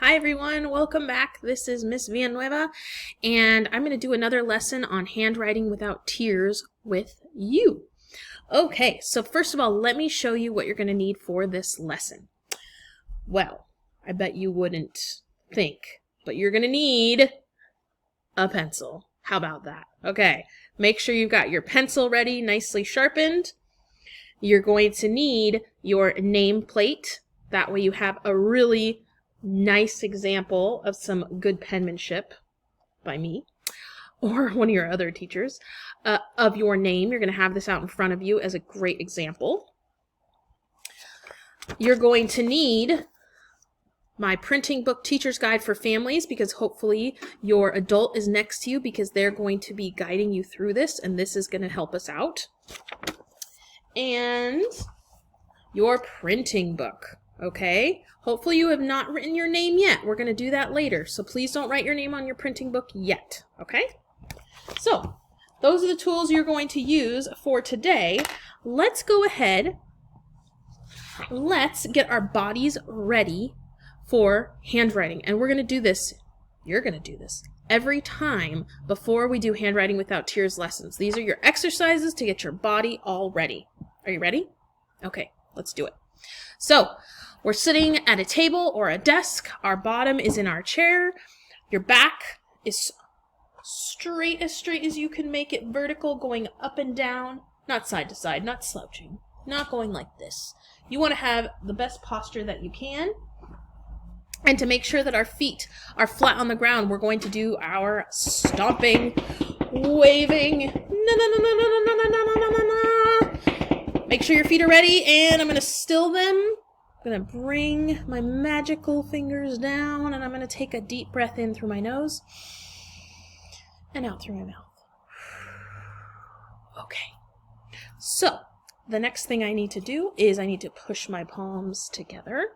Hi everyone, welcome back. This is Miss Villanueva, and I'm going to do another lesson on handwriting without tears with you. Okay, so first of all, let me show you what you're going to need for this lesson. Well, I bet you wouldn't think, but you're going to need a pencil. How about that? Okay, make sure you've got your pencil ready, nicely sharpened. You're going to need your nameplate. That way you have a really nice example of some good penmanship by me or one of your other teachers of your name. You're going to have this out in front of you as a great example. You're going to need my printing book teacher's guide for families, because hopefully your adult is next to you, because they're going to be guiding you through this, and this is going to help us out. And your printing book. Okay, hopefully you have not written your name yet. We're going to do that later, so please don't write your name on your printing book yet, okay? So, those are the tools you're going to use for today. Let's go ahead. Let's get our bodies ready for handwriting, and we're going to do this, you're going to do this, every time before we do handwriting without tears lessons. These are your exercises to get your body all ready. Are you ready? Okay, let's do it. So, we're sitting at a table or a desk. Our bottom is in our chair. Your back is straight as you can make it, vertical, going up and down, not side to side, not slouching, not going like this. You want to have the best posture that you can. And to make sure that our feet are flat on the ground, we're going to do our stomping, waving. Make sure your feet are ready, and I'm going to still them. I'm going to bring my magical fingers down, and I'm going to take a deep breath in through my nose and out through my mouth. Okay. So, the next thing I need to do is I need to push my palms together.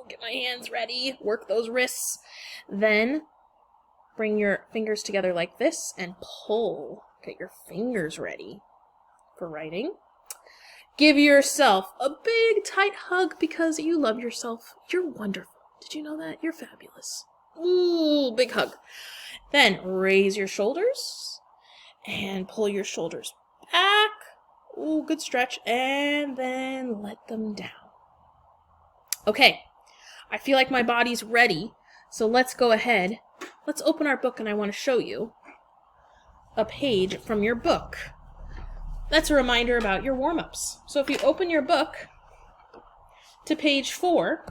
Get my hands ready, work those wrists. Then, bring your fingers together like this and pull. Get your fingers ready for writing. Give yourself a big, tight hug because you love yourself. You're wonderful. Did you know that? You're fabulous. Ooh, big hug. Then raise your shoulders and pull your shoulders back. Ooh, good stretch. And then let them down. Okay, I feel like my body's ready. So let's go ahead. Let's open our book, and I want to show you a page from your book. That's a reminder about your warm-ups. So if you open your book to page 4,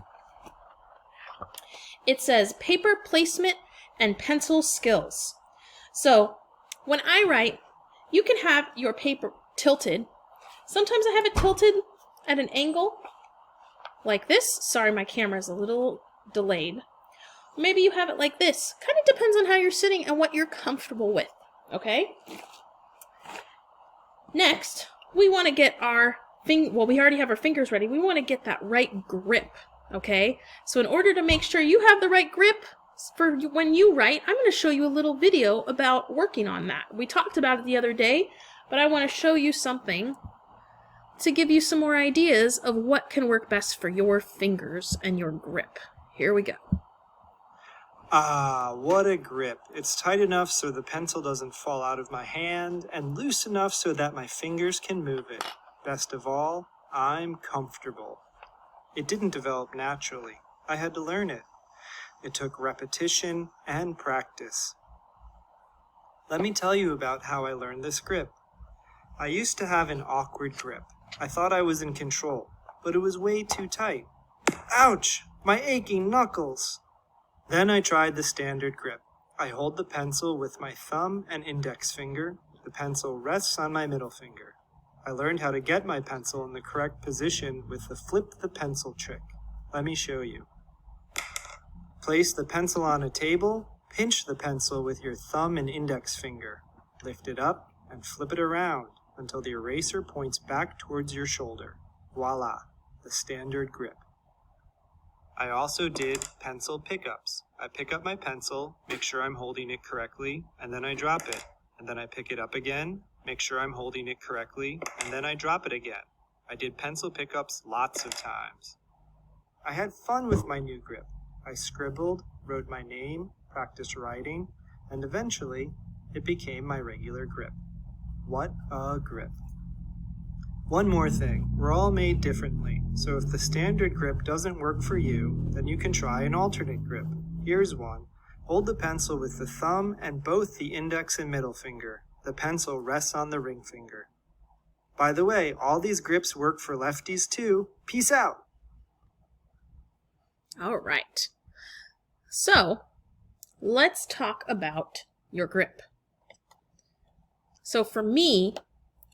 it says paper placement and pencil skills. So when I write, you can have your paper tilted. Sometimes I have it tilted at an angle like this. Sorry, my camera's a little delayed. Maybe you have it like this. Kind of depends on how you're sitting and what you're comfortable with, okay? Next, we want to get our we already have our fingers ready. We want to get that right grip, okay? So in order to make sure you have the right grip for when you write, I'm going to show you a little video about working on that. We talked about it the other day, but I want to show you something to give you some more ideas of what can work best for your fingers and your grip. Here we go. Ah, what a grip. It's tight enough so the pencil doesn't fall out of my hand, and loose enough so that my fingers can move it. Best of all, I'm comfortable. It didn't develop naturally. I had to learn it. It took repetition and practice. Let me tell you about how I learned this grip. I used to have an awkward grip. I thought I was in control, but it was way too tight. Ouch! My aching knuckles! Then I tried the standard grip. I hold the pencil with my thumb and index finger. The pencil rests on my middle finger. I learned how to get my pencil in the correct position with the flip the pencil trick. Let me show you. Place the pencil on a table. Pinch the pencil with your thumb and index finger. Lift it up and flip it around until the eraser points back towards your shoulder. Voila, the standard grip. I also did pencil pickups. I pick up my pencil, make sure I'm holding it correctly, and then I drop it. And then I pick it up again, make sure I'm holding it correctly, and then I drop it again. I did pencil pickups lots of times. I had fun with my new grip. I scribbled, wrote my name, practiced writing, and eventually it became my regular grip. What a grip. One more thing, we're all made differently, so if the standard grip doesn't work for you, then you can try an alternate grip. Here's one. Hold the pencil with the thumb and both the index and middle finger. The pencil rests on the ring finger. By the way, all these grips work for lefties too. Peace out! All right. So, let's talk about your grip. So for me,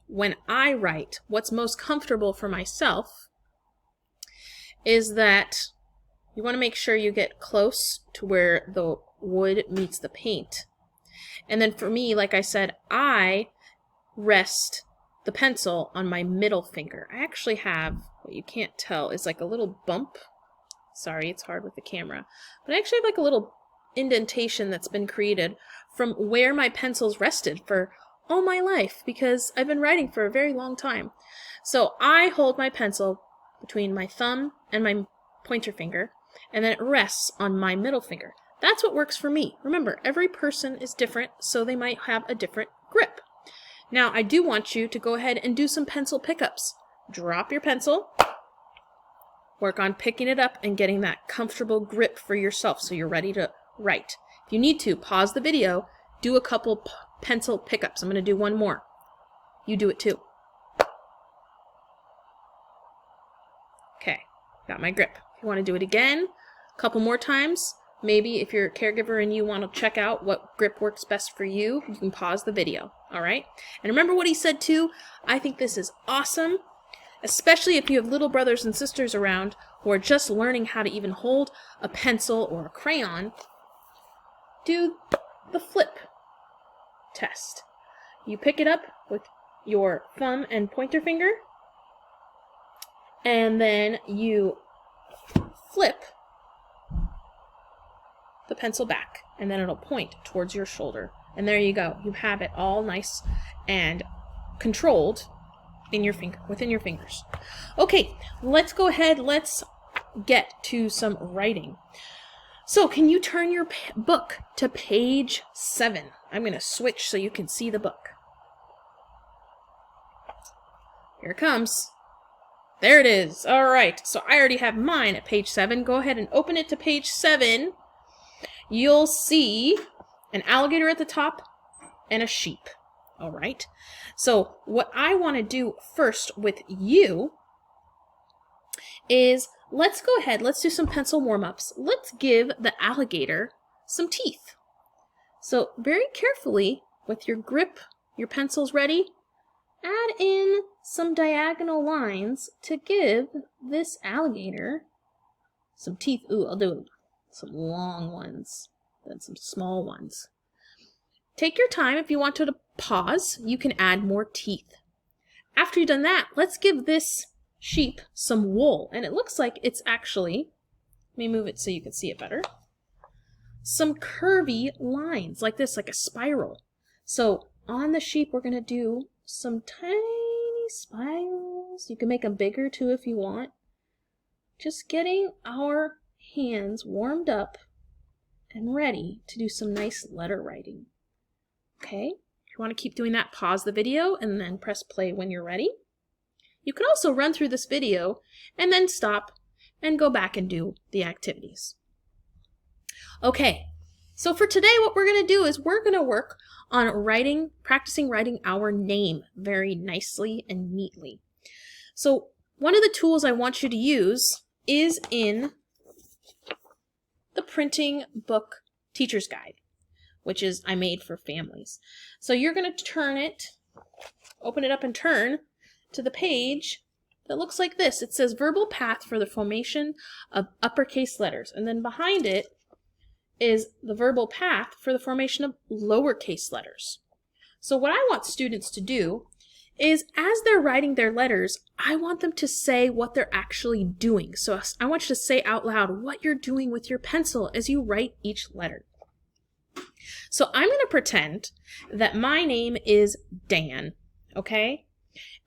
when I write, what's most comfortable for myself is that you want to make sure you get close to where the wood meets the paint. And then for me, like I said, I rest the pencil on my middle finger. I actually have, what you can't tell is like a little bump. Sorry, it's hard with the camera. But I actually have like a little indentation that's been created from where my pencil's rested for all my life because I've been writing for a very long time. So I hold my pencil between my thumb and my pointer finger, and then it rests on my middle finger. That's what works for me. Remember, every person is different, so they might have a different grip. Now, I do want you to go ahead and do some pencil pickups. Drop your pencil, work on picking it up and getting that comfortable grip for yourself so you're ready to write. If you need to, pause the video, do a couple pencil pickups. I'm going to do one more. You do it too. Okay, got my grip. If you want to do it again, a couple more times, maybe if you're a caregiver and you want to check out what grip works best for you, you can pause the video, all right? And remember what he said too, I think this is awesome, especially if you have little brothers and sisters around who are just learning how to even hold a pencil or a crayon. Do the flip test. You pick it up with your thumb and pointer finger, and then you flip the pencil back, and then it'll point towards your shoulder. And there you go. You have it all nice and controlled in your within your fingers. Okay, let's go ahead. Let's get to some writing. So can you turn your book to page 7? I'm going to switch so you can see the book. Here it comes. There it is. All right. So I already have mine at page 7. Go ahead and open it to page 7. You'll see an alligator at the top and a sheep. All right. So what I want to do first with you is let's go ahead. Let's do some pencil warm-ups. Let's give the alligator some teeth. So very carefully with your grip, your pencil's ready, add in some diagonal lines to give this alligator some teeth. Ooh, I'll do some long ones, then some small ones. Take your time. If you want to pause, you can add more teeth. After you've done that, let's give this sheep some wool. And it looks like it's actually, let me move it so you can see it better, some curvy lines like this, like a spiral. So on the sheep, we're going to do some tiny spirals. You can make them bigger too if you want. Just getting our hands warmed up and ready to do some nice letter writing. Okay, if you want to keep doing that, pause the video and then press play when you're ready. You can also run through this video and then stop and go back and do the activities. Okay, so for today what we're going to do is we're going to work on practicing writing our name very nicely and neatly. So one of the tools I want you to use is in the printing book teacher's guide, which is I made for families. So you're going to turn it, open it up and turn to the page that looks like this. It says verbal path for the formation of uppercase letters. And then behind it is the verbal path for the formation of lowercase letters. So what I want students to do is as they're writing their letters, I want them to say what they're actually doing. So I want you to say out loud what you're doing with your pencil as you write each letter. So I'm going to pretend that my name is Dan, okay?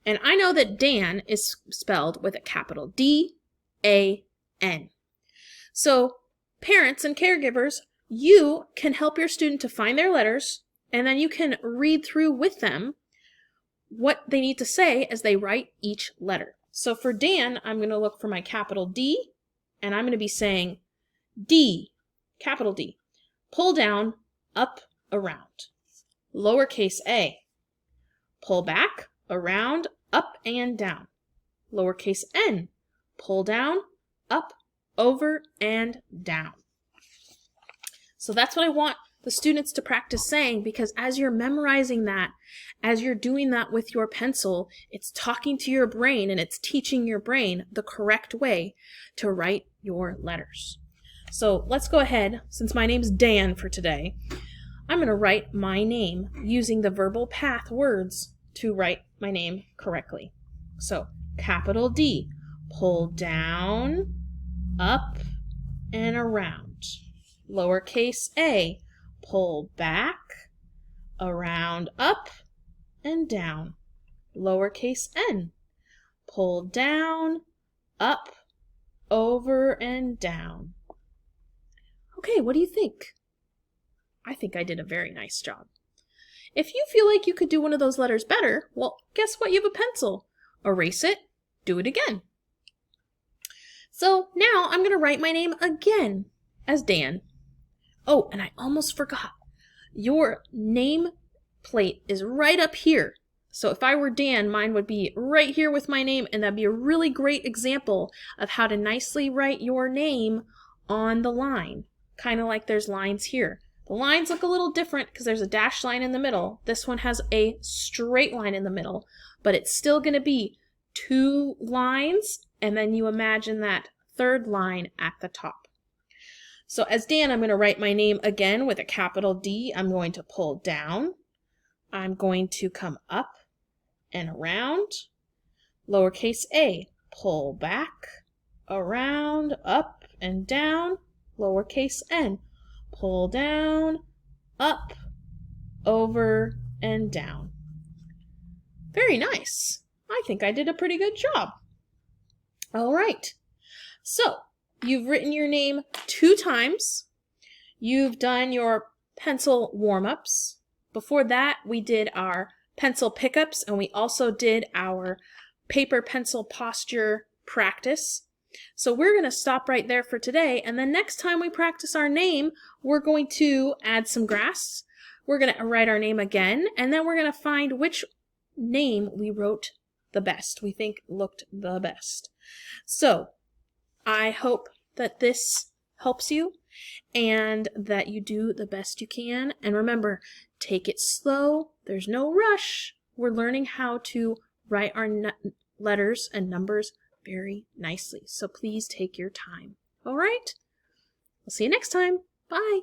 And I know that Dan is spelled with a capital D-A-N. So parents and caregivers, you can help your student to find their letters, and then you can read through with them what they need to say as they write each letter. So for Dan, I'm going to look for my capital D, and I'm going to be saying D, capital D, pull down, up, around. Lowercase a, pull back, around, up, and down. Lowercase n, pull down, up, over, and down. So that's what I want the students to practice saying, because as you're memorizing that, as you're doing that with your pencil, it's talking to your brain and it's teaching your brain the correct way to write your letters. So let's go ahead, since my name's Dan for today, I'm going to write my name using the verbal path words to write my name correctly. So capital D, pull down, up, and around. Lowercase a, pull back, around, up, and down. Lowercase n, pull down, up, over, and down. Okay, what do you think? I think I did a very nice job. If you feel like you could do one of those letters better, well, guess what? You have a pencil. Erase it, do it again. So now I'm going to write my name again as Dan. Oh, and I almost forgot. Your name plate is right up here. So if I were Dan, mine would be right here with my name, and that'd be a really great example of how to nicely write your name on the line. Kind of like there's lines here. The lines look a little different because there's a dashed line in the middle. This one has a straight line in the middle, but it's still going to be 2 lines, and then you imagine that third line at the top. So as Dan, I'm going to write my name again with a capital D. I'm going to pull down. I'm going to come up and around. Lowercase a, pull back, around, up, and down. Lowercase n, pull down, up, over, and down. Very nice. I think I did a pretty good job. All right. So you've written your name 2 times. You've done your pencil warm-ups. Before that, we did our pencil pickups, and we also did our paper pencil posture practice. So we're going to stop right there for today, and then next time we practice our name, we're going to add some grass. We're going to write our name again, and then we're going to find which name we wrote the best, we think looked the best. So I hope that this helps you and that you do the best you can. And remember, take it slow. There's no rush. We're learning how to write our letters and numbers very nicely. So please take your time. All right? We'll see you next time. Bye.